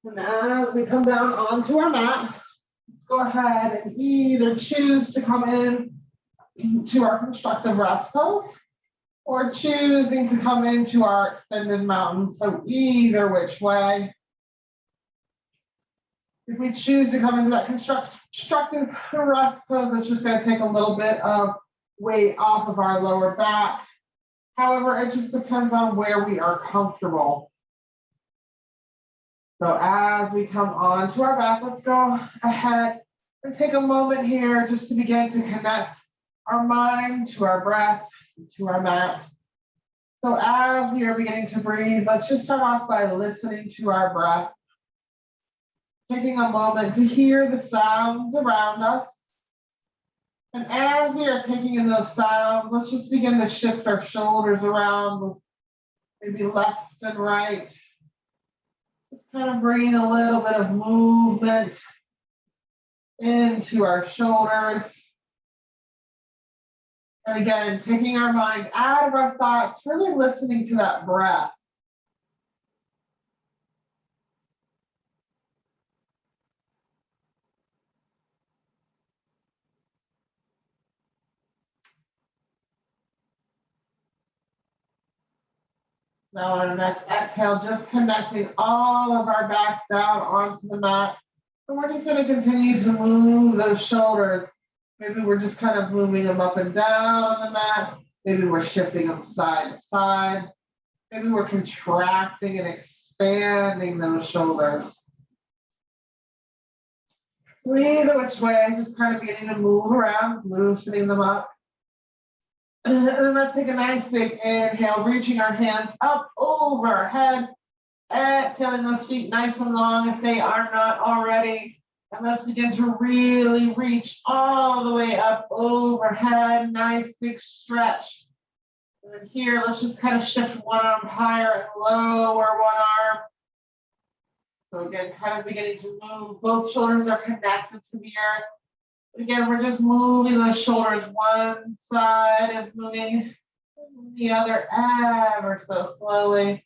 And as we come down onto our mat, let's go ahead and either choose to come in to our constructive rest pose or choosing to come into our extended mountain. So either which way. If we choose to come into that constructive rest pose, it's just going to take a little bit of weight off of our lower back. However, it just depends on where we are comfortable. So as we come onto our back, let's go ahead and take a moment here just to begin to connect our mind to our breath, to our mat. So as we are beginning to breathe, let's just start off by listening to our breath. Taking a moment to hear the sounds around us. And as we are taking in those sounds, let's just begin to shift our shoulders around, maybe left and right. Just kind of bringing a little bit of movement into our shoulders. And again, taking our mind out of our thoughts, really listening to that breath. Now on our next exhale, just connecting all of our back down onto the mat. And we're just going to continue to move those shoulders. Maybe we're just kind of moving them up and down on the mat. Maybe we're shifting them side to side. Maybe we're contracting and expanding those shoulders. So either which way, just kind of beginning to move around, loosening them up. And then let's take a nice big inhale, reaching our hands up over our head, exhaling those feet nice and long if they are not already. And let's begin to really reach all the way up overhead, nice big stretch. And then here, let's just kind of shift one arm higher and lower one arm. So again, kind of beginning to move. Both shoulders are connected to the earth. Again, we're just moving those shoulders. One side is moving, the other ever so slowly.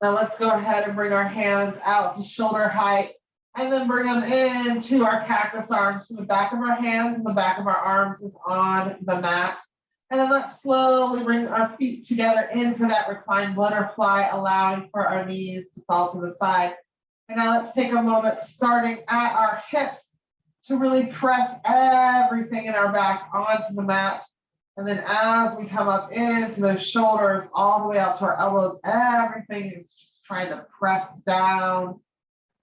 Now let's go ahead and bring our hands out to shoulder height and then bring them into our cactus arms. So the back of our hands and the back of our arms is on the mat. And then let's slowly bring our feet together in for that reclined butterfly, allowing for our knees to fall to the side. And now let's take a moment starting at our hips to really press everything in our back onto the mat. And then as we come up into those shoulders, all the way out to our elbows, everything is just trying to press down,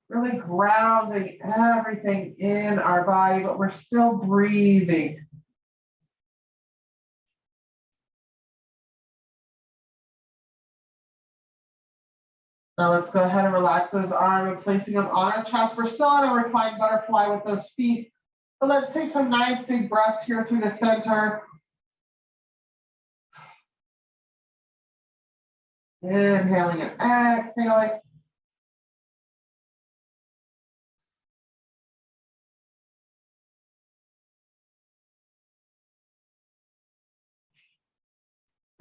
really grounding everything in our body, but we're still breathing. Now let's go ahead and relax those arms and placing them on our chest. We're still in a reclined butterfly with those feet, but let's take some nice big breaths here through the center. Inhaling and exhaling.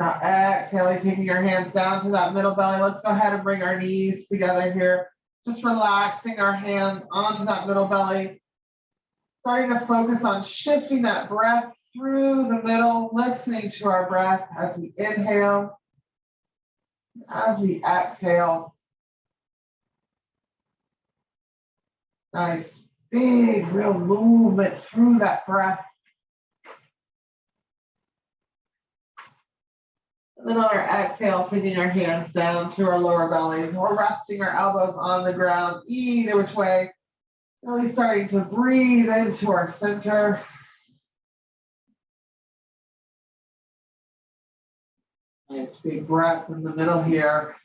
Now exhaling, taking our hands down to that middle belly. Let's go ahead and bring our knees together here. Just relaxing our hands onto that middle belly. Starting to focus on shifting that breath through the middle, listening to our breath as we inhale, as we exhale. Nice, big, real movement through that breath. And then on our exhale, taking our hands down to our lower bellies. We're resting our elbows on the ground, either which way. Really starting to breathe into our center. Nice big breath in the middle here.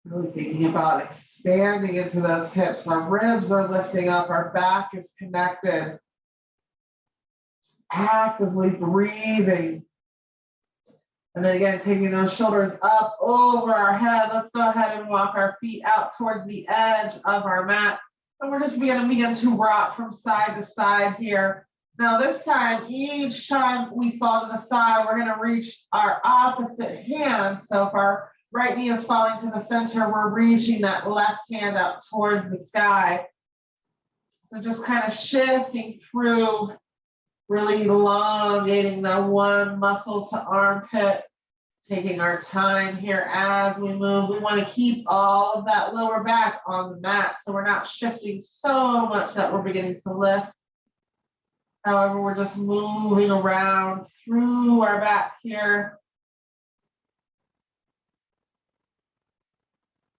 Really thinking about expanding into those hips. Our ribs are lifting up, our back is connected. Actively breathing. And then again, taking those shoulders up over our head. Let's go ahead and walk our feet out towards the edge of our mat. And we're just going to begin to rock from side to side here. Now this time, each time we fall to the side, we're gonna reach our opposite hand. So if our right knee is falling to the center, we're reaching that left hand up towards the sky. So just kind of shifting through, really elongating the one muscle to armpit, taking our time here as we move. We want to keep all of that lower back on the mat so we're not shifting so much that we're beginning to lift. However, we're just moving around through our back here.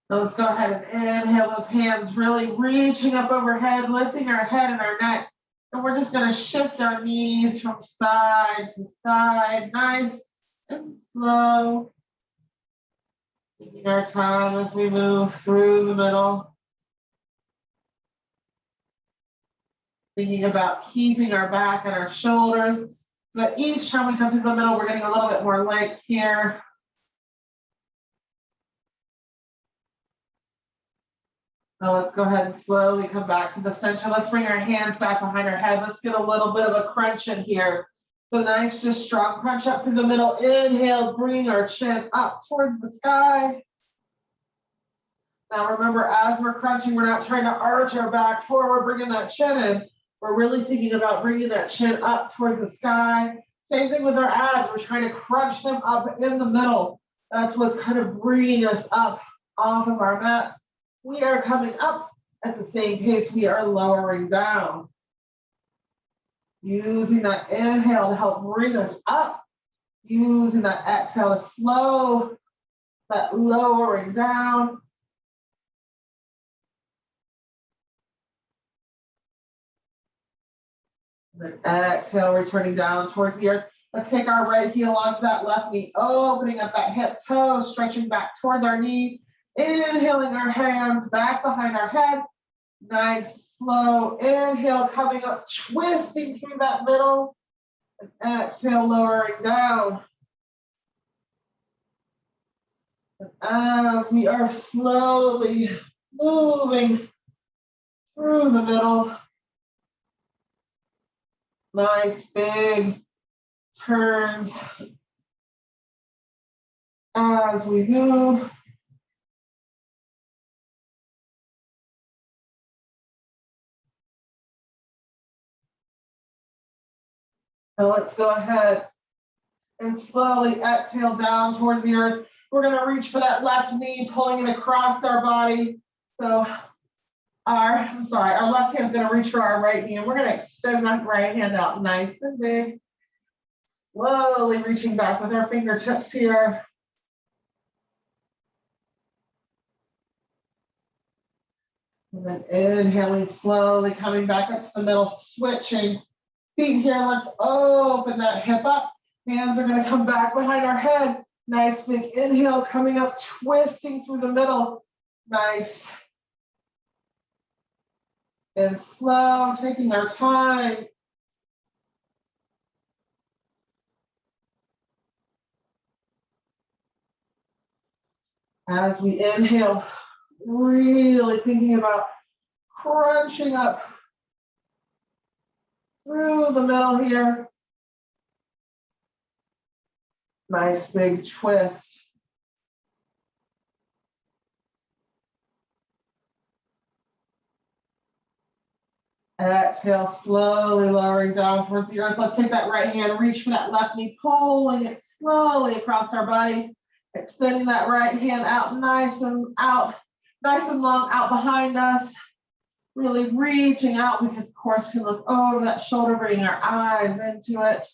Now let's go ahead and inhale those hands, really reaching up overhead, lifting our head and our neck. And we're just going to shift our knees from side to side, nice and slow. Taking our time as we move through the middle. Thinking about keeping our back and our shoulders. So that each time we come through the middle, we're getting a little bit more length here. Now let's go ahead and slowly come back to the center. Let's bring our hands back behind our head. Let's get a little bit of a crunch in here. So nice, just strong crunch up through the middle. Inhale, bring our chin up towards the sky. Now remember, as we're crunching, we're not trying to arch our back forward, bringing that chin in. We're really thinking about bringing that chin up towards the sky. Same thing with our abs. We're trying to crunch them up in the middle. That's what's kind of bringing us up off of our mats. We are coming up at the same pace we are lowering down. Using that inhale to help bring us up. Using that exhale to slow that lowering down. And then exhale, returning down towards the earth. Let's take our right heel onto that left knee, opening up that hip toe, stretching back towards our knee. Inhaling our hands back behind our head. Nice, slow inhale, coming up, twisting through that middle. And exhale, lowering down. And as we are slowly moving through the middle, nice big turns as we move. Now let's go ahead and slowly exhale down towards the earth. We're going to reach for that left knee, pulling it across our body. So our left hand's going to reach for our right knee, and we're going to extend that right hand out nice and big. Slowly reaching back with our fingertips here. And then inhaling slowly, coming back up to the middle, switching. Feet here, let's open that hip up. Hands are going to come back behind our head. Nice big inhale, coming up, twisting through the middle. Nice. And slow, taking our time. As we inhale, really thinking about crunching up through the middle here. Nice big twist. Exhale, slowly lowering down towards the earth. Let's take that right hand, reach for that left knee, pulling it slowly across our body, extending that right hand out, nice and long out behind us. Really reaching out. We of course can look over that shoulder, bringing our eyes into it.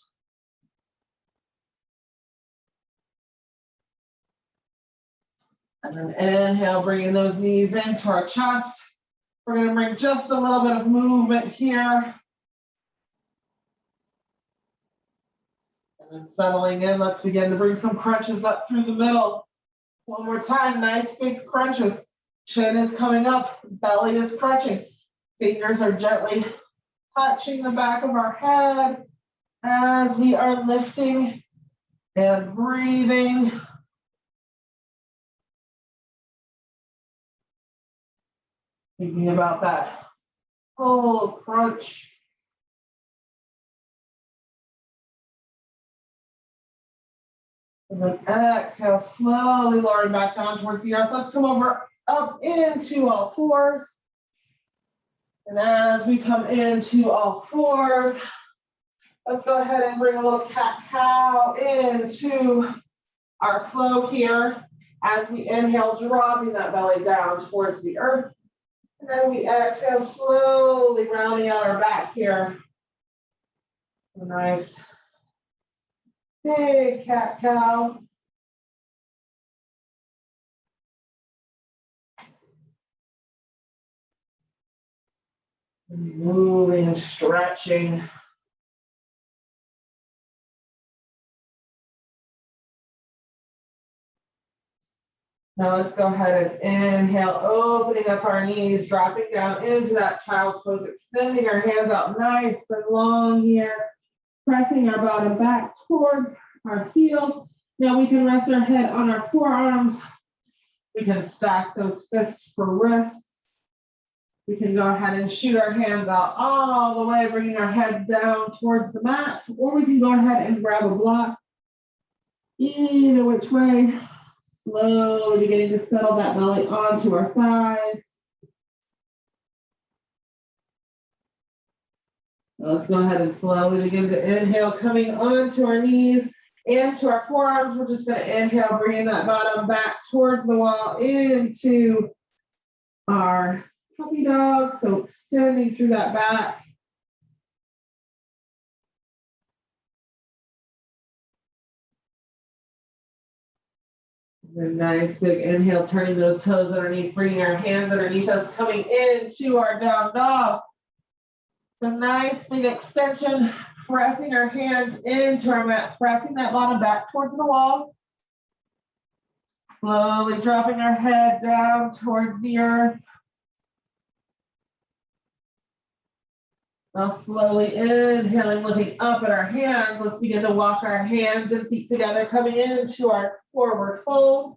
And then inhale, bringing those knees into our chest. We're going to bring just a little bit of movement here. And then settling in, let's begin to bring some crunches up through the middle. One more time, nice big crunches. Chin is coming up, belly is crunching. Fingers are gently touching the back of our head as we are lifting and breathing. Thinking about that whole crunch. And then exhale, slowly lowering back down towards the earth. Let's come over up into all fours. And as we come into all fours, let's go ahead and bring a little cat-cow into our flow here. As we inhale, dropping that belly down towards the earth. And as we exhale, slowly rounding out our back here. So nice big cat-cow. Moving and stretching. Now let's go ahead and inhale, opening up our knees, dropping down into that child's pose, extending our hands out nice and long here, pressing our bottom back towards our heels. Now we can rest our head on our forearms. We can stack those fists for wrists. We can go ahead and shoot our hands out all the way, bringing our head down towards the mat, or we can go ahead and grab a block. Either which way, slowly beginning to settle that belly onto our thighs. Let's go ahead and slowly begin to inhale, coming onto our knees and to our forearms. We're just going to inhale, bringing that bottom back towards the wall into our puppy dog. So extending through that back. And a nice big inhale, turning those toes underneath, bringing our hands underneath us, coming into our down dog. So nice big extension, pressing our hands into our mat, pressing that bottom back towards the wall. Slowly dropping our head down towards the earth. Now slowly inhaling, looking up at our hands. Let's begin to walk our hands and feet together, coming into our forward fold.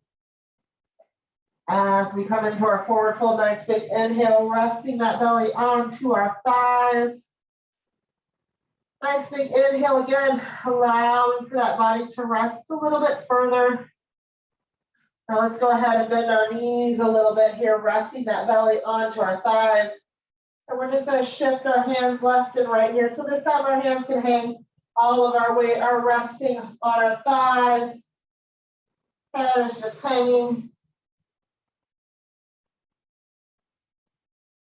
As we come into our forward fold, nice big inhale, resting that belly onto our thighs. Nice big inhale again, allowing for that body to rest a little bit further. Now let's go ahead and bend our knees a little bit here, resting that belly onto our thighs. And we're just going to shift our hands left and right here. So this time our hands can hang. All of our weight are resting on our thighs. Head is just hanging.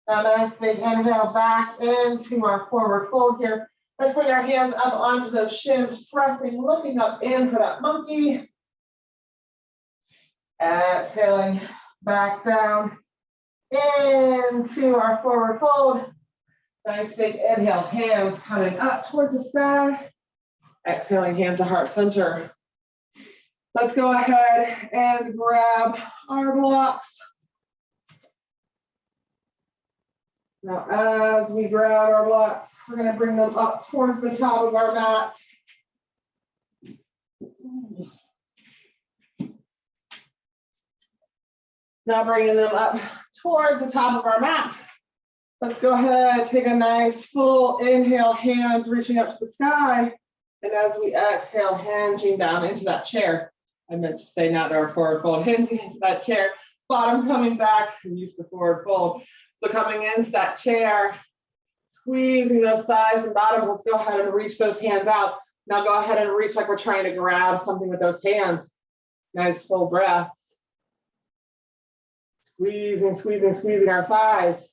Now nice big inhale back into our forward fold here. Let's bring our hands up onto those shins, pressing, looking up in for that monkey. Exhaling back down into our forward fold. Nice big inhale, hands coming up towards the sky. Exhaling, hands to heart center. Let's go ahead and grab our blocks. Now, as we grab our blocks, we're going to bring them up towards the top of our mat. Now bringing them up towards the top of our mat. Let's go ahead, take a nice full inhale, hands reaching up to the sky. And as we exhale, hinging down into that chair. I meant to say not our forward fold, hinging into that chair. Bottom coming back, I'm used to forward fold. So coming into that chair, squeezing those thighs and bottoms. Let's go ahead and reach those hands out. Now go ahead and reach like we're trying to grab something with those hands. Nice full breaths. Squeezing, squeezing, squeezing our thighs.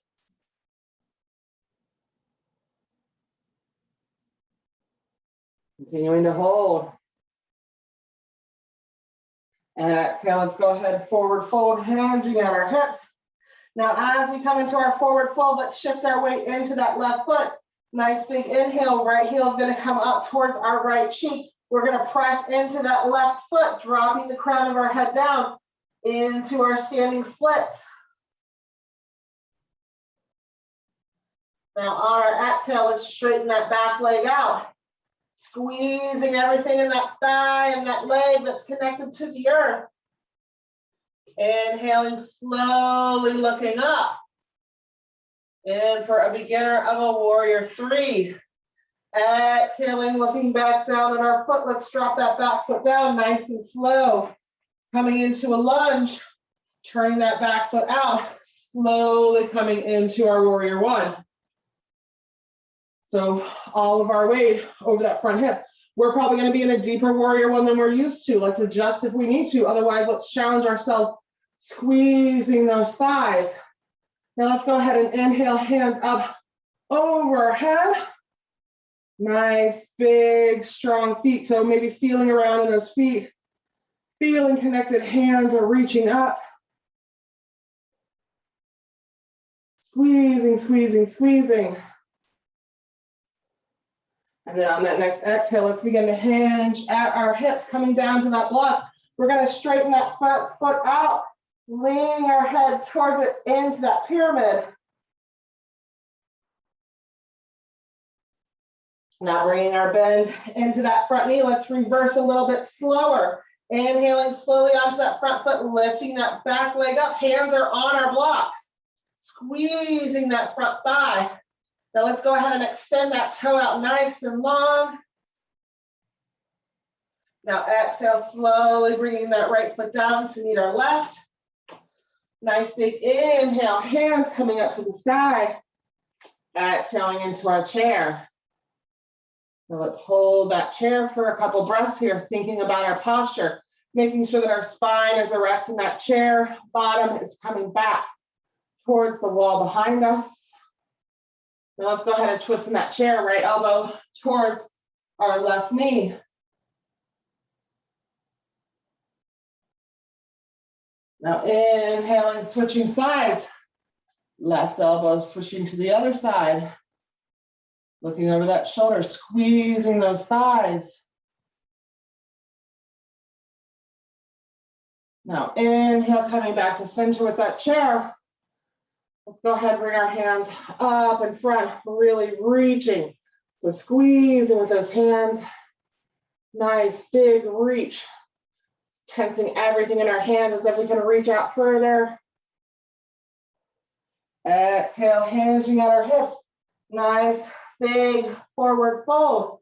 Continuing to hold. Exhale, let's go ahead, forward fold, hinging at our hips. Now, as we come into our forward fold, let's shift our weight into that left foot. Nice big inhale, right heel is going to come up towards our right cheek. We're going to press into that left foot, dropping the crown of our head down into our standing splits. Now, on our exhale, let's straighten that back leg out. Squeezing everything in that thigh and that leg that's connected to the earth. Inhaling, slowly looking up. And for a beginner of a warrior 3. Exhaling, looking back down at our foot. Let's drop that back foot down nice and slow. Coming into a lunge, turning that back foot out, slowly coming into our warrior one. So all of our weight over that front hip. We're probably going to be in a deeper warrior one than we're used to. Let's adjust if we need to. Otherwise, let's challenge ourselves, squeezing those thighs. Now let's go ahead and inhale, hands up overhead. Nice, big, strong feet. So maybe feeling around in those feet, feeling connected, hands are reaching up. Squeezing, squeezing, squeezing. And then on that next exhale, let's begin to hinge at our hips, coming down to that block. We're going to straighten that front foot out, leaning our head towards it into that pyramid. Now bringing our bend into that front knee. Let's reverse a little bit slower. Inhaling slowly onto that front foot, lifting that back leg up. Hands are on our blocks. Squeezing that front thigh. Now let's go ahead and extend that toe out nice and long. Now exhale, slowly bringing that right foot down to meet our left. Nice big inhale, hands coming up to the sky. Exhaling into our chair. Now let's hold that chair for a couple breaths here, thinking about our posture, making sure that our spine is erect in that chair, bottom is coming back towards the wall behind us. Now let's go ahead and twist in that chair, right elbow towards our left knee. Now inhaling, switching sides. Left elbow switching to the other side. Looking over that shoulder, squeezing those thighs. Now inhale, coming back to center with that chair. Let's go ahead and bring our hands up in front, really reaching. So squeezing with those hands. Nice big reach. Tensing everything in our hands as if we can reach out further. Exhale, hinging at our hips. Nice big forward fold.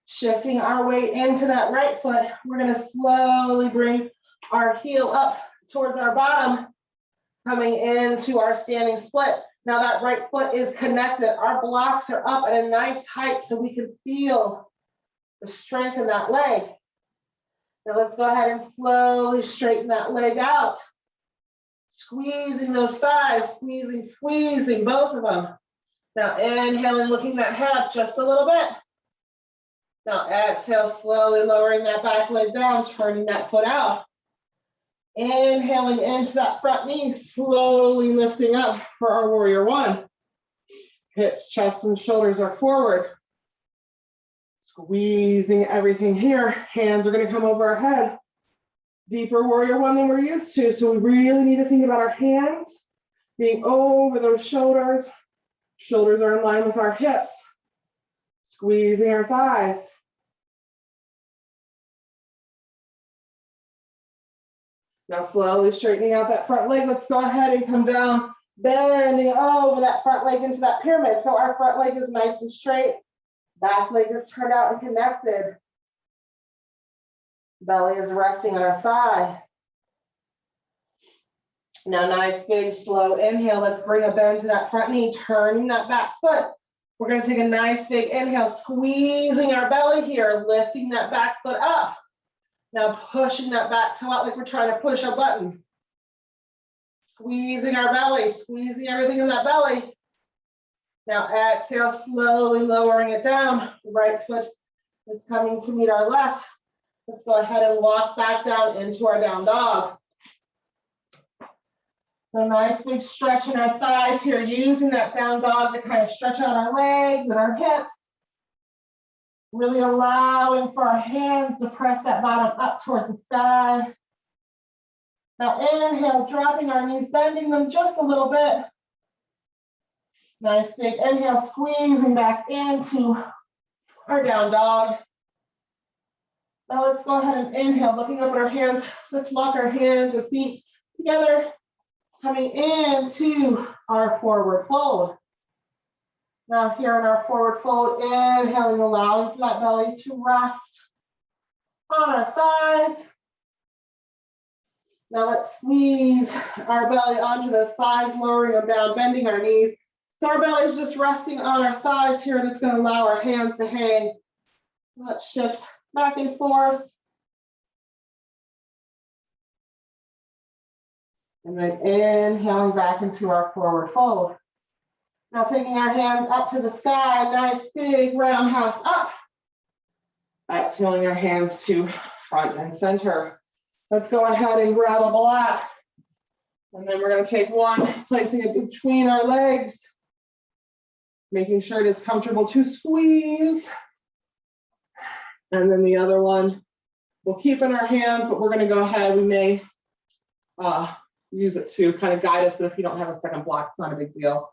Shifting our weight into that right foot. We're going to slowly bring our heel up towards our bottom, coming into our standing split. Now that right foot is connected. Our blocks are up at a nice height so we can feel the strength in that leg. Now let's go ahead and slowly straighten that leg out. Squeezing those thighs, squeezing, squeezing both of them. Now inhaling, looking that head up just a little bit. Now exhale, slowly lowering that back leg down, turning that foot out. Inhaling into that front knee, slowly lifting up for our warrior one. Hips, chest, and shoulders are forward. Squeezing everything here. Hands are going to come over our head. Deeper warrior one than we're used to. So we really need to think about our hands being over those shoulders. Shoulders are in line with our hips. Squeezing our thighs. Now slowly straightening out that front leg. Let's go ahead and come down, bending over that front leg into that pyramid. So our front leg is nice and straight. Back leg is turned out and connected. Belly is resting on our thigh. Now nice big slow inhale. Let's bring a bend to that front knee, turning that back foot. We're going to take a nice big inhale, squeezing our belly here, lifting that back foot up. Now pushing that back toe out like we're trying to push a button. Squeezing our belly, squeezing everything in that belly. Now exhale, slowly lowering it down. Right foot is coming to meet our left. Let's go ahead and walk back down into our down dog. So nice big stretch in our thighs here, using that down dog to kind of stretch out our legs and our hips. Really allowing for our hands to press that bottom up towards the sky. Now inhale, dropping our knees, bending them just a little bit. Nice big inhale, squeezing back into our down dog. Now let's go ahead and inhale, looking up at our hands. Let's walk our hands and feet together, coming into our forward fold. Now here in our forward fold, inhaling, allowing for that belly to rest on our thighs. Now let's squeeze our belly onto those thighs, lowering them down, bending our knees. So our belly is just resting on our thighs here, and it's going to allow our hands to hang. Let's shift back and forth. And then inhaling back into our forward fold. Now taking our hands up to the sky, nice big roundhouse up. Exhaling our hands to front and center. Let's go ahead and grab a block. And then we're going to take one, placing it between our legs, making sure it is comfortable to squeeze. And then the other one we'll keep in our hands, but we're going to go ahead. We may use it to kind of guide us, but if you don't have a second block, it's not a big deal.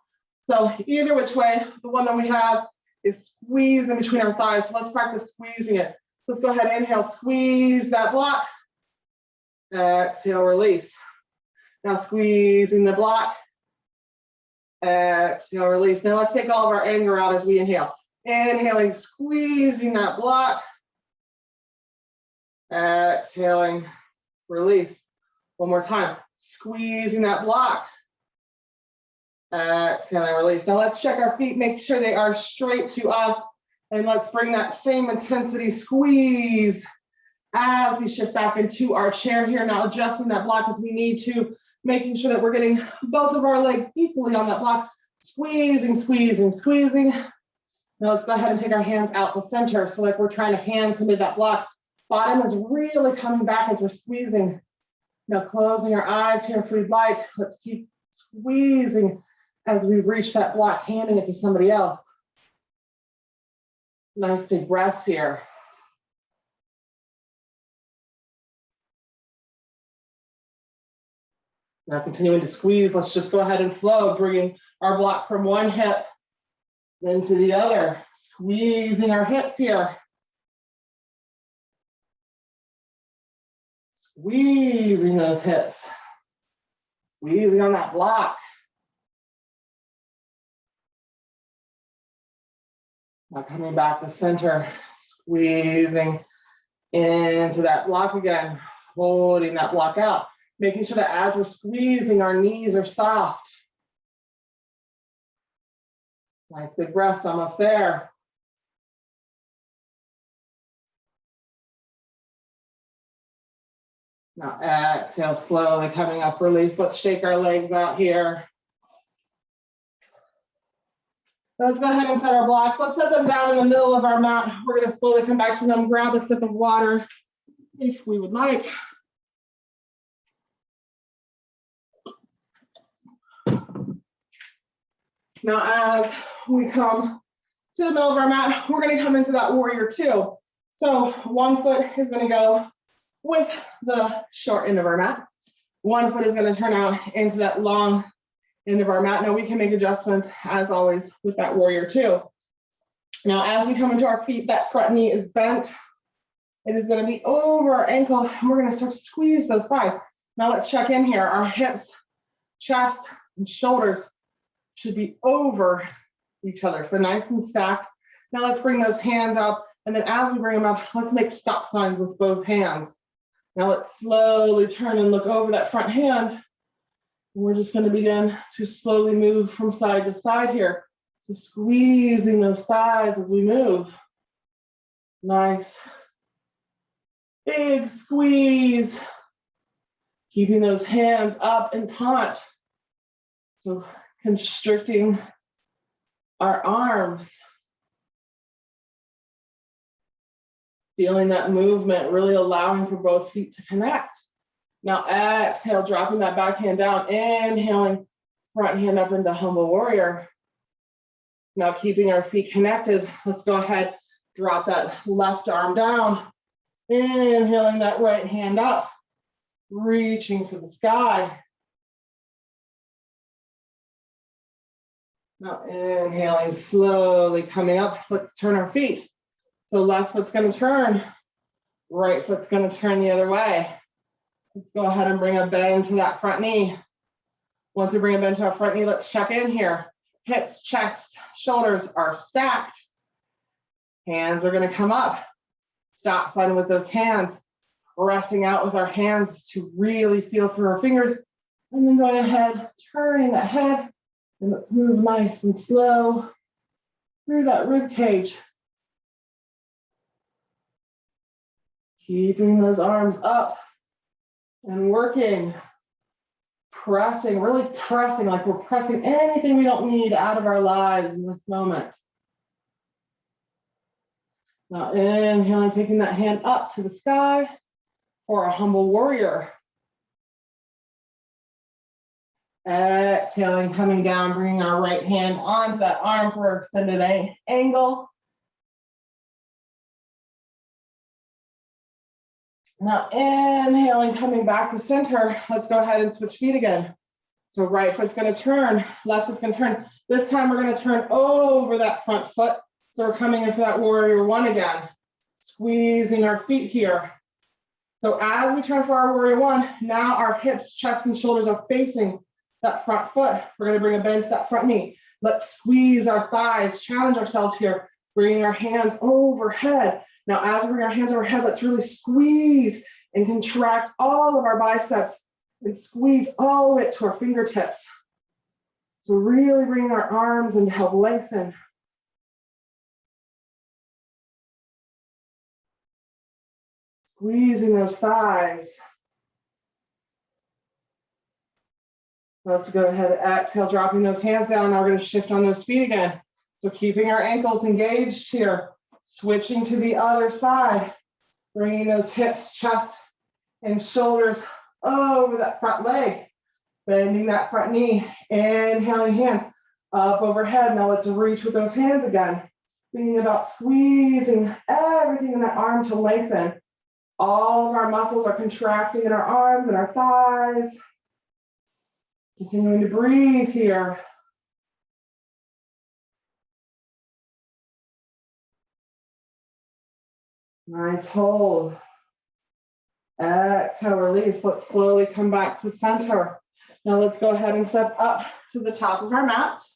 So either which way, the one that we have is squeeze in between our thighs. So let's practice squeezing it. So let's go ahead, inhale, squeeze that block. Exhale, release. Now squeezing the block. Exhale, release. Now let's take all of our anger out as we inhale. Inhaling, squeezing that block. Exhaling, release. One more time. Squeezing that block. Exhaling, release. Now let's check our feet, make sure they are straight to us. And let's bring that same intensity squeeze as we shift back into our chair here. Now adjusting that block as we need to, making sure that we're getting both of our legs equally on that block. Squeezing, squeezing, squeezing. Now let's go ahead and take our hands out to center. So like we're trying to hand into that block. Bottom is really coming back as we're squeezing. Now closing our eyes here if we'd like. Let's keep squeezing as we reach that block, handing it to somebody else. Nice big breaths here. Now continuing to squeeze, let's just go ahead and flow, bringing our block from one hip then to the other, squeezing our hips here. Squeezing those hips, squeezing on that block. Now coming back to center, squeezing into that block again, holding that block out, making sure that as we're squeezing, our knees are soft. Nice big breaths, almost there. Now exhale, slowly coming up, release. Let's shake our legs out here. Let's go ahead and set our blocks. Let's set them down in the middle of our mat. We're going to slowly come back to them, grab a sip of water if we would like. Now, as we come to the middle of our mat, we're going to come into that warrior two. So one foot is going to go with the short end of our mat. One foot is going to turn out into that long end of our mat. Now we can make adjustments as always with that warrior two. Now, as we come into our feet, that front knee is bent. It is going to be over our ankle. And we're going to start to squeeze those thighs. Now let's check in here. Our hips, chest, and shoulders should be over each other. So nice and stacked. Now let's bring those hands up. And then as we bring them up, let's make stop signs with both hands. Now let's slowly turn and look over that front hand. We're just going to begin to slowly move from side to side here. So squeezing those thighs as we move. Nice. Big squeeze. Keeping those hands up and taut. So constricting our arms. Feeling that movement, really allowing for both feet to connect. Now exhale, dropping that back hand down, inhaling, front hand up into humble warrior. Now keeping our feet connected, let's go ahead, drop that left arm down, inhaling that right hand up, reaching for the sky. Now inhaling, slowly coming up, let's turn our feet. So left foot's gonna turn, right foot's gonna turn the other way. Let's go ahead and bring a bend to that front knee. Once we bring a bend to our front knee, let's check in here. hips, chest, shoulders are stacked. Hands are gonna come up. Stop sign with those hands. Pressing out with our hands to really feel through our fingers. And then going ahead, turning that head. And let's move nice and slow through that rib cage. Keeping those arms up and working, pressing, really pressing, like we're pressing anything we don't need out of our lives in this moment. Now inhaling, taking that hand up to the sky for a humble warrior. Exhaling, coming down, bringing our right hand onto that arm for extended angle. Now inhaling, coming back to center. Let's go ahead and switch feet again. So right foot's gonna turn, left foot's gonna turn. This time we're gonna turn over that front foot. So we're coming in for that warrior one again. Squeezing our feet here. So as we turn for our warrior one, now our hips, chest, and shoulders are facing that front foot. We're gonna bring a bend to that front knee. Let's squeeze our thighs, challenge ourselves here, bringing our hands overhead. Now, as we bring our hands overhead, let's really squeeze and contract all of our biceps and squeeze all the way to our fingertips. So really bringing our arms in to help lengthen. Squeezing those thighs. Let's go ahead and exhale, dropping those hands down. Now we're going to shift on those feet again. So keeping our ankles engaged here, switching to the other side, bringing those hips, chest, and shoulders over that front leg, bending that front knee, inhaling hands up overhead. Now let's reach with those hands again, thinking about squeezing everything in that arm to lengthen. All of our muscles are contracting in our arms and our thighs. Continuing to breathe here. Nice hold. Exhale, release. Let's slowly come back to center. Now let's go ahead and step up to the top of our mats.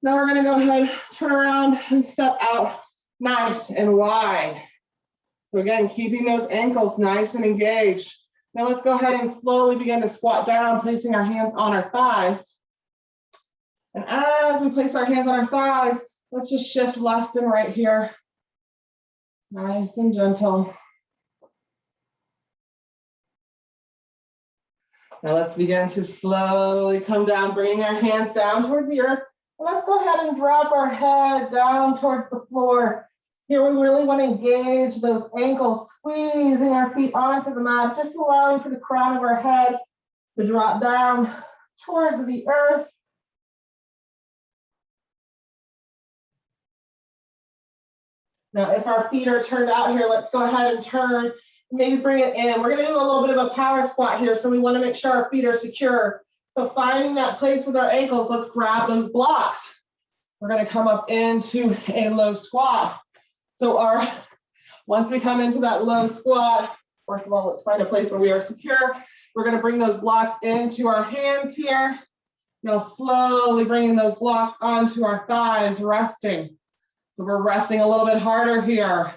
Now we're going to go ahead, turn around and step out nice and wide. So again, keeping those ankles nice and engaged. Now let's go ahead and slowly begin to squat down, placing our hands on our thighs. And as we place our hands on our thighs, let's just shift left and right here. Nice and gentle. Now let's begin to slowly come down, bringing our hands down towards the earth. And let's go ahead and drop our head down towards the floor. Here we really want to engage those ankles, squeezing our feet onto the mat, just allowing for the crown of our head to drop down towards the earth. Now, if our feet are turned out here, let's go ahead and turn, maybe bring it in. We're going to do a little bit of a power squat here, so we want to make sure our feet are secure. So finding that place with our ankles, let's grab those blocks. We're going to come up into a low squat. So once we come into that low squat, first of all, let's find a place where we are secure. We're going to bring those blocks into our hands here. Now slowly bringing those blocks onto our thighs, resting. So we're resting a little bit harder here.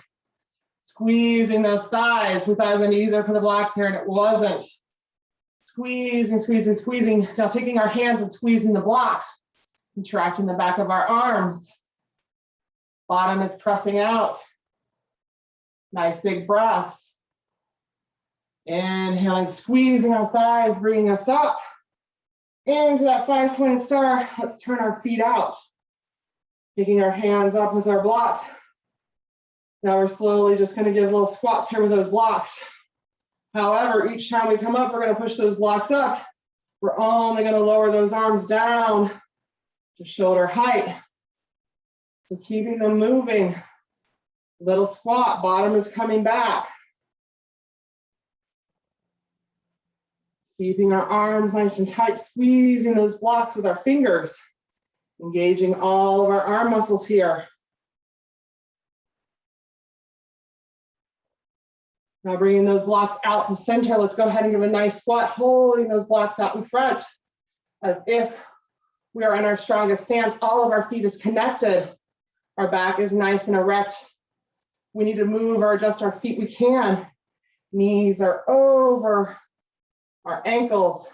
Squeezing those thighs. We thought it was going to be easier for the blocks here, and it wasn't. Squeezing, squeezing, squeezing. Now taking our hands and squeezing the blocks, contracting the back of our arms. Bottom is pressing out. Nice big breaths. Inhaling, squeezing our thighs, bringing us up into that 5-pointed star. Let's turn our feet out. Taking our hands up with our blocks. Now we're slowly just going to give little squats here with those blocks. However, each time we come up, we're going to push those blocks up. We're only going to lower those arms down to shoulder height. So keeping them moving. Little squat, bottom is coming back. Keeping our arms nice and tight, squeezing those blocks with our fingers. Engaging all of our arm muscles here. Now bringing those blocks out to center. Let's go ahead and give a nice squat, holding those blocks out in front as if We are in our strongest stance. All of our feet is connected. Our back is nice and erect. We need to move or adjust our feet, we can. Knees are over our ankles.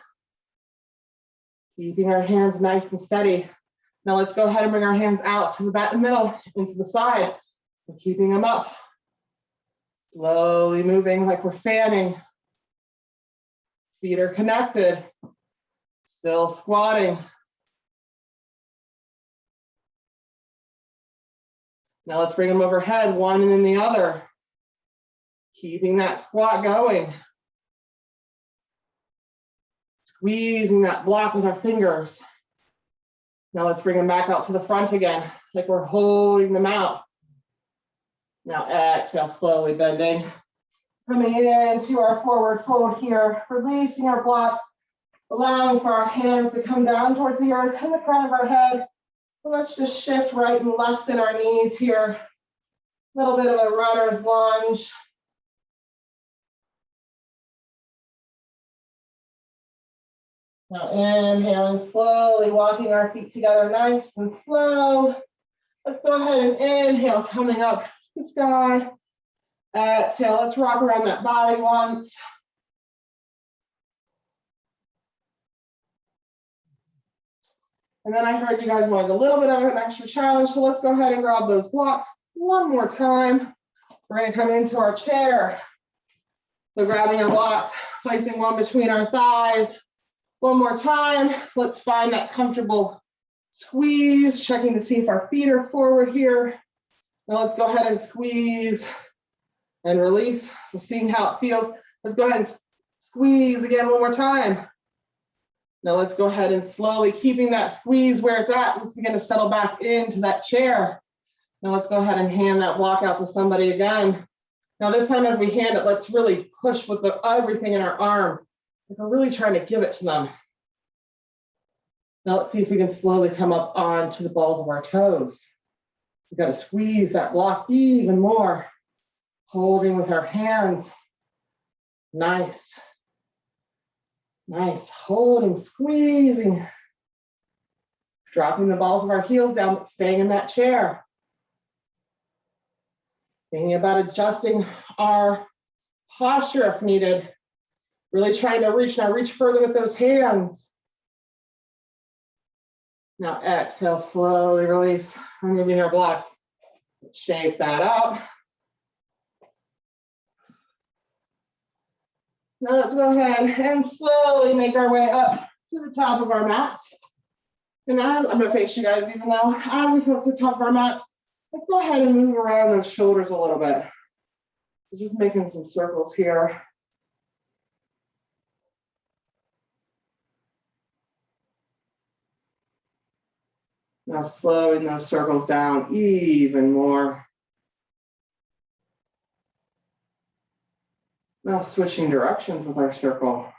Keeping our hands nice and steady. Now let's go ahead and bring our hands out to the back, the middle, into the side. So keeping them up. Slowly moving like we're fanning. Feet are connected. Still squatting. Now let's bring them overhead, one and then the other. Keeping that squat going. Squeezing that block with our fingers. Now let's bring them back out to the front again, like we're holding them out. Now exhale, slowly bending. Coming into our forward fold here, releasing our blocks, allowing for our hands to come down towards the earth and the crown of our head. So let's just shift right and left in our knees here. A little bit of a runner's lunge. Now inhaling, slowly walking our feet together nice and slow. Let's go ahead and inhale, coming up to the sky. Exhale, let's rock around that body once. And then I heard you guys wanted a little bit of an extra challenge, so let's go ahead and grab those blocks one more time. We're going to come into our chair. So grabbing our blocks, placing one between our thighs. One more time. Let's find that comfortable squeeze, checking to see if our feet are forward here. Now let's go ahead and squeeze and release. So seeing how it feels. Let's go ahead and squeeze again one more time. Now let's go ahead and slowly, keeping that squeeze where it's at, let's begin to settle back into that chair. Now let's go ahead and hand that block out to somebody again. Now this time as we hand it, let's really push with everything in our arms. Like we're really trying to give it to them. Now let's see if we can slowly come up onto the balls of our toes. We've got to squeeze that block even more. Holding with our hands. Nice. Nice, holding, squeezing. Dropping the balls of our heels down, but staying in that chair. Thinking about adjusting our posture if needed. Really trying to reach, now reach further with those hands. Now exhale, slowly release, removing our blocks. Let's shake that out. Now let's go ahead and slowly make our way up to the top of our mat. And as I'm going to face you guys, even though as we come up to the top of our mat, let's go ahead and move around those shoulders a little bit. So just making some circles here. Now slowing those circles down even more. Now switching directions with our circle.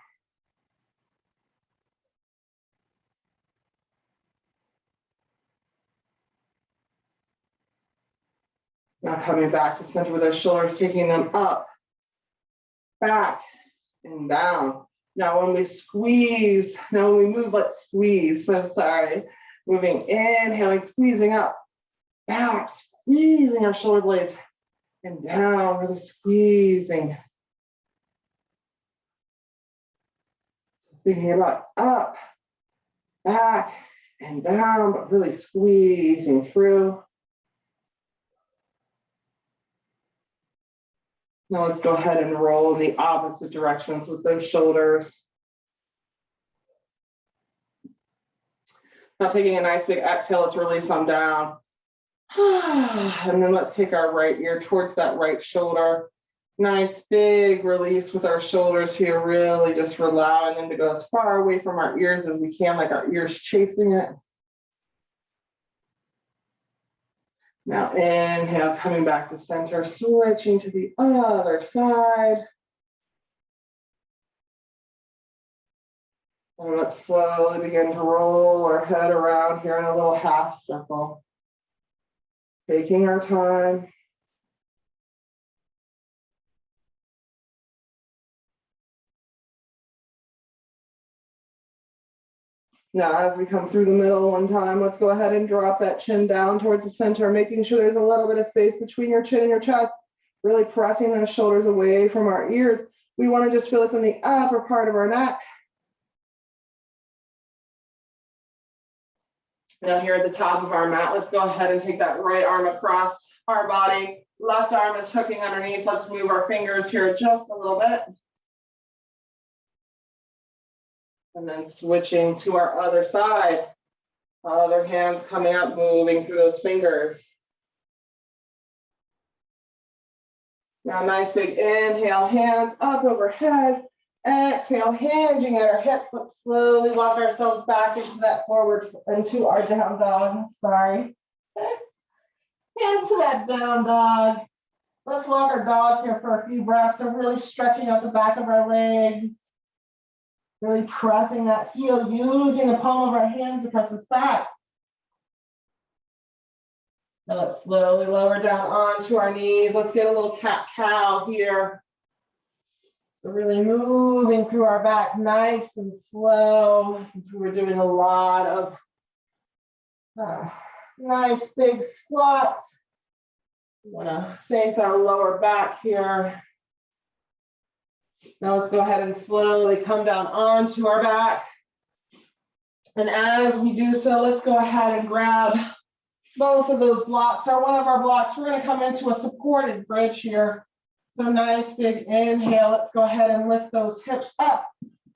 Now coming back to center with our shoulders, taking them up, back, and down. Now when we squeeze, now when we move, let's squeeze. So sorry. Moving, inhaling, squeezing up, back, squeezing our shoulder blades, and down, really squeezing. Thinking about up, back, and down, but really squeezing through. Now let's go ahead and roll in the opposite directions with those shoulders. Now taking a nice big exhale, let's release them down. And then let's take our right ear towards that right shoulder. Nice big release with our shoulders here, really just allowing them to go as far away from our ears as we can, like our ears chasing it. Now inhale, coming back to center, switching to the other side. And let's slowly begin to roll our head around here in a little half circle. Taking our time. Now, as we come through the middle one time, let's go ahead and drop that chin down towards the center, making sure there's a little bit of space between your chin and your chest, really pressing those shoulders away from our ears. We want to just feel this in the upper part of our neck. Now here at the top of our mat, let's go ahead and take that right arm across our body. Left arm is hooking underneath. Let's move our fingers here just a little bit. And then switching to our other side. Other hands coming up, moving through those fingers. Now, nice big inhale, hands up overhead. Exhale, hinging at our hips. Let's slowly walk ourselves back into that forward, into our down dog. Sorry. Into that down dog. Let's walk our dog here for a few breaths. So really stretching out the back of our legs. Really pressing that heel, using the palm of our hands to press us back. Now let's slowly lower down onto our knees. Let's get a little cat-cow here. So really moving through our back nice and slow, since we were doing a lot of nice big squats. We want to thank our lower back here. Now let's go ahead and slowly come down onto our back. And as we do so, let's go ahead and grab both of those blocks, or one of our blocks. We're going to come into a supported bridge here. So nice big inhale. Let's go ahead and lift those hips up,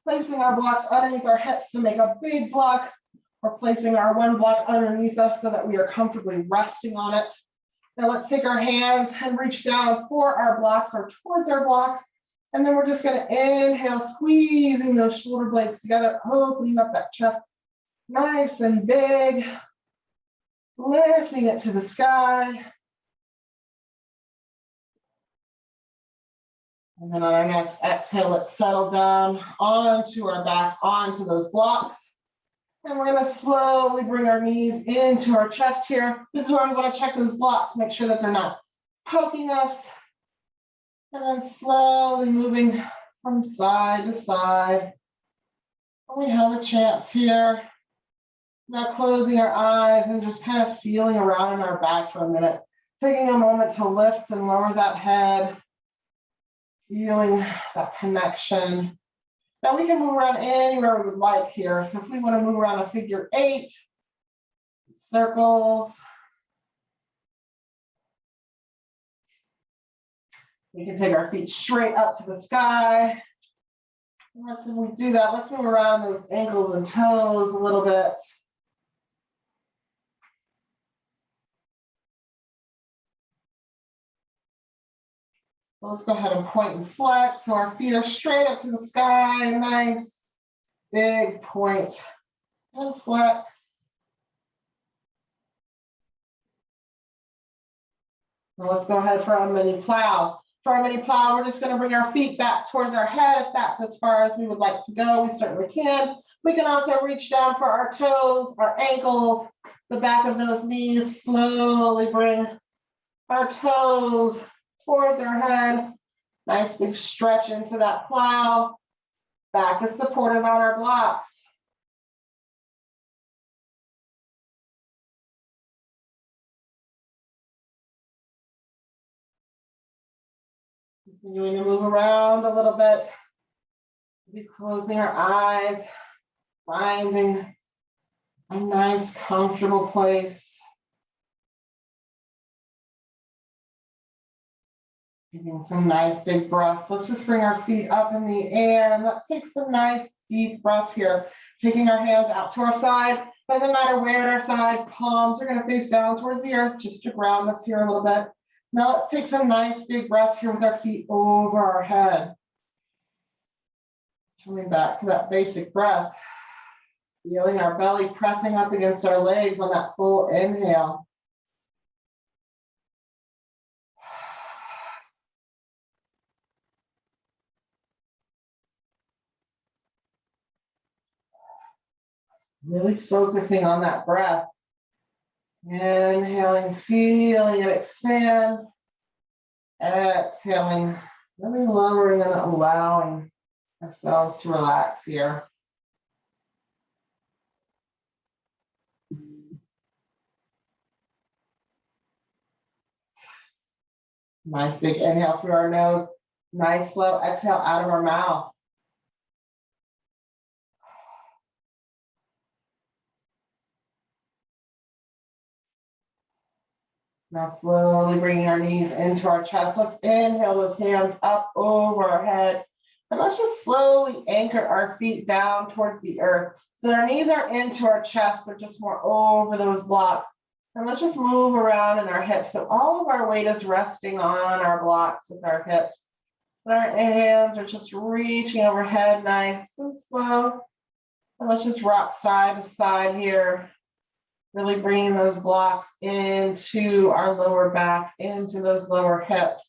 placing our blocks underneath our hips to make a big block, or placing our one block underneath us so that we are comfortably resting on it. Now let's take our hands and reach down for our blocks or towards our blocks. And then we're just going to inhale, squeezing those shoulder blades together, opening up that chest nice and big, lifting it to the sky. And then on our next exhale, let's settle down onto our back, onto those blocks. And we're going to slowly bring our knees into our chest here. This is where we want to check those blocks, make sure that they're not poking us. And then slowly moving from side to side. We have a chance here. Now closing our eyes and just kind of feeling around in our back for a minute. Taking a moment to lift and lower that head. Feeling that connection. Now we can move around anywhere we would like here. So if we want to move around a figure 8, circles. We can take our feet straight up to the sky. And as we do that, let's move around those ankles and toes a little bit. So let's go ahead and point and flex. So our feet are straight up to the sky. Nice, big point and flex. Now let's go ahead for a mini plow. For our mini plow, we're just going to bring our feet back towards our head. If that's as far as we would like to go, we certainly can. We can also reach down for our toes, our ankles, the back of those knees. Slowly bring our toes towards our head. Nice big stretch into that plow. Back is supported on our blocks. Continuing to move around a little bit. Maybe closing our eyes, finding a nice, comfortable place. Taking some nice big breaths. Let's just bring our feet up in the air and let's take some nice deep breaths here. Taking our hands out to our side. Doesn't matter where at our sides, palms are going to face down towards the earth just to ground us here a little bit. Now let's take some nice big breaths here with our feet over our head. Coming back to that basic breath. Feeling our belly pressing up against our legs on that full inhale. Really focusing on that breath. Inhaling, feeling it expand. Exhaling, really lowering and allowing ourselves to relax here. Nice big inhale through our nose. Nice slow exhale out of our mouth. Now slowly bringing our knees into our chest. Let's inhale those hands up over our head. And let's just slowly anchor our feet down towards the earth. So our knees are into our chest, they're just more over those blocks. And let's just move around in our hips. So all of our weight is resting on our blocks with our hips. And our hands are just reaching overhead, nice and slow. And let's just rock side to side here. Really bringing those blocks into our lower back, into those lower hips.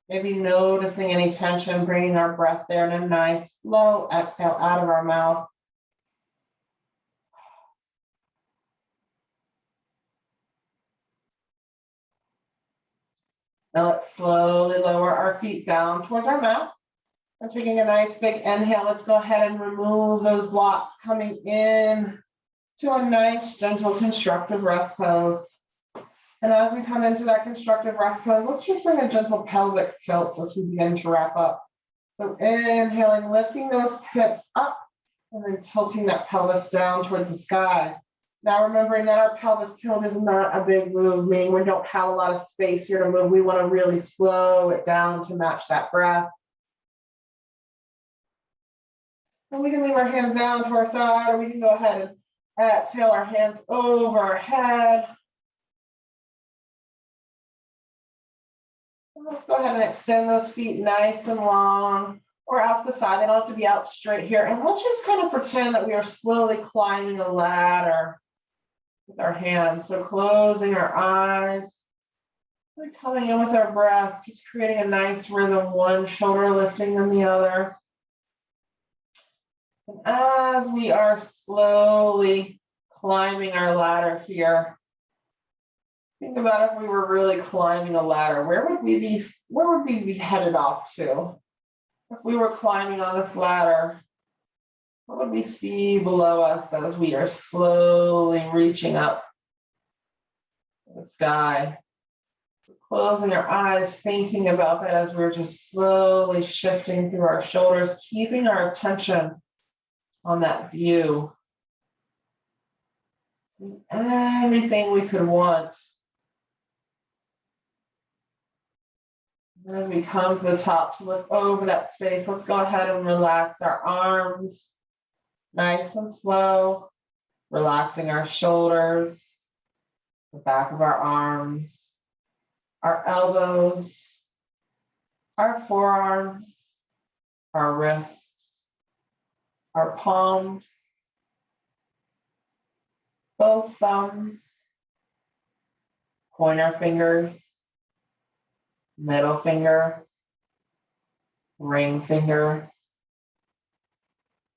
Maybe noticing any tension, bringing our breath there in a nice slow exhale out of our mouth. Now let's slowly lower our feet down towards our mat. And taking a nice big inhale, let's go ahead and remove those blocks, coming in to a nice, gentle, constructive rest pose. And as we come into that constructive rest pose, let's just bring a gentle pelvic tilt as we begin to wrap up. So inhaling, lifting those hips up, and then tilting that pelvis down towards the sky. Now remembering that our pelvis tilt is not a big move, meaning we don't have a lot of space here to move. We want to really slow it down to match that breath. And we can leave our hands down to our side, or we can go ahead and exhale our hands over our head. And let's go ahead and extend those feet nice and long, or out to the side. They don't have to be out straight here. And let's just kind of pretend that we are slowly climbing a ladder with our hands. So closing our eyes, and coming in with our breath, just creating a nice rhythm, one shoulder lifting than the other. And as we are slowly climbing our ladder here, think about if we were really climbing a ladder, where would we be headed off to? If we were climbing on this ladder, what would we see below us as we are slowly reaching up to the sky? So closing our eyes, thinking about that as we're just slowly shifting through our shoulders, keeping our attention on that view. See everything we could want. And as we come to the top to look over that space, let's go ahead and relax our arms, nice and slow, relaxing our shoulders, the back of our arms, our elbows, our forearms, our wrists, our palms, both thumbs, pointer fingers, middle finger, ring finger,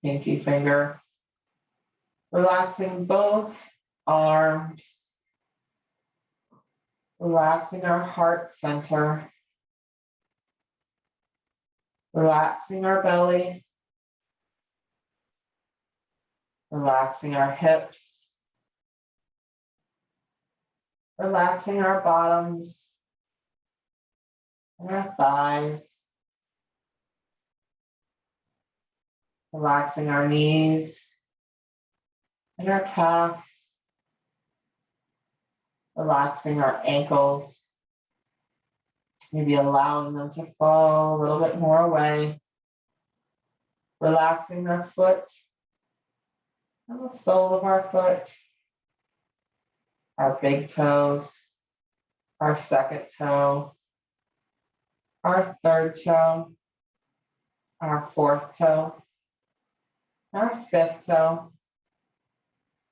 pinky finger. Relaxing both arms, relaxing our heart center, relaxing our belly, relaxing our hips, relaxing our bottoms and our thighs, relaxing our knees and our calves, relaxing our ankles, maybe allowing them to fall a little bit more away, relaxing our foot and the sole of our foot, our big toes, our second toe, our third toe, our fourth toe, our fifth toe,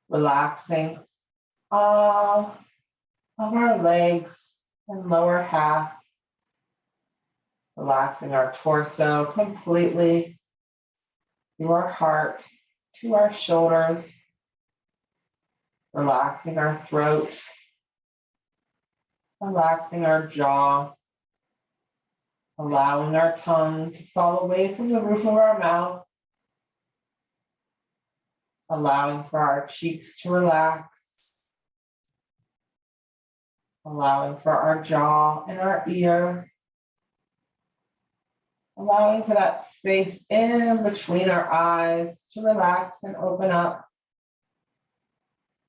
relaxing all of our legs and lower half, relaxing our torso completely through our heart to our shoulders, relaxing our throat, relaxing our jaw, allowing our tongue to fall away from the roof of our mouth, allowing for our cheeks to relax, allowing for our jaw and our ear, allowing for that space in between our eyes to relax and open up.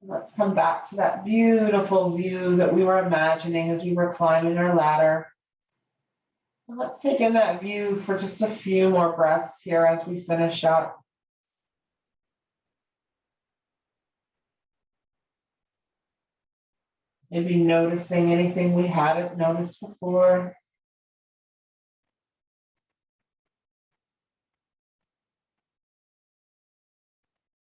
Let's come back to that beautiful view that we were imagining as we were climbing our ladder. And let's take in that view for just a few more breaths here as we finish up. Maybe noticing anything we hadn't noticed before.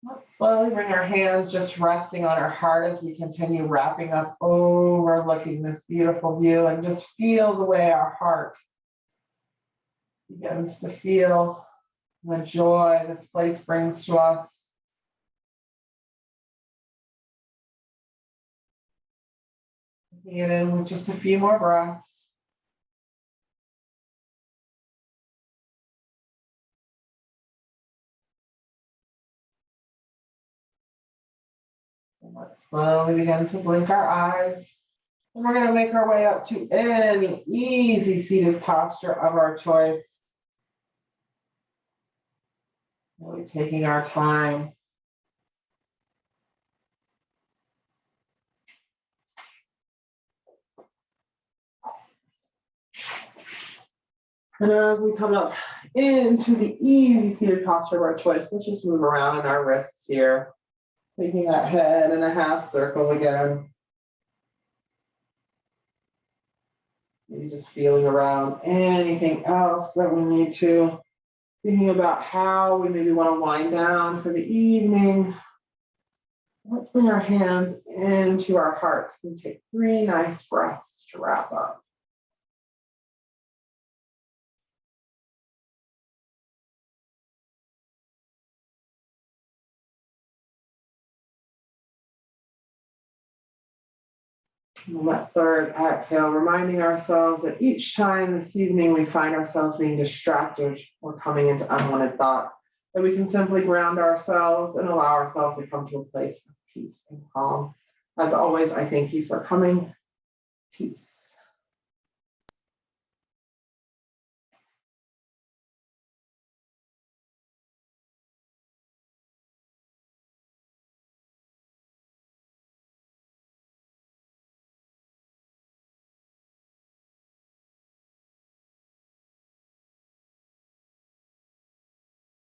Let's slowly bring our hands just resting on our heart as we continue wrapping up, overlooking this beautiful view, and just feel the way our heart begins to feel the joy this place brings to us. Taking it in with just a few more breaths. And let's slowly begin to blink our eyes. And we're going to make our way up to any easy seated posture of our choice. Really taking our time. And as we come up into the easy seated posture of our choice, let's just move around in our wrists here, taking that head in a half circle again. Maybe just feeling around anything else that we need to, thinking about how we maybe want to wind down for the evening. Let's bring our hands into our hearts and take 3 nice breaths to wrap up. And that third exhale, reminding ourselves that each time this evening we find ourselves being distracted or coming into unwanted thoughts, that we can simply ground ourselves and allow ourselves to come to a place of peace and calm. As always, I thank you for coming. Peace.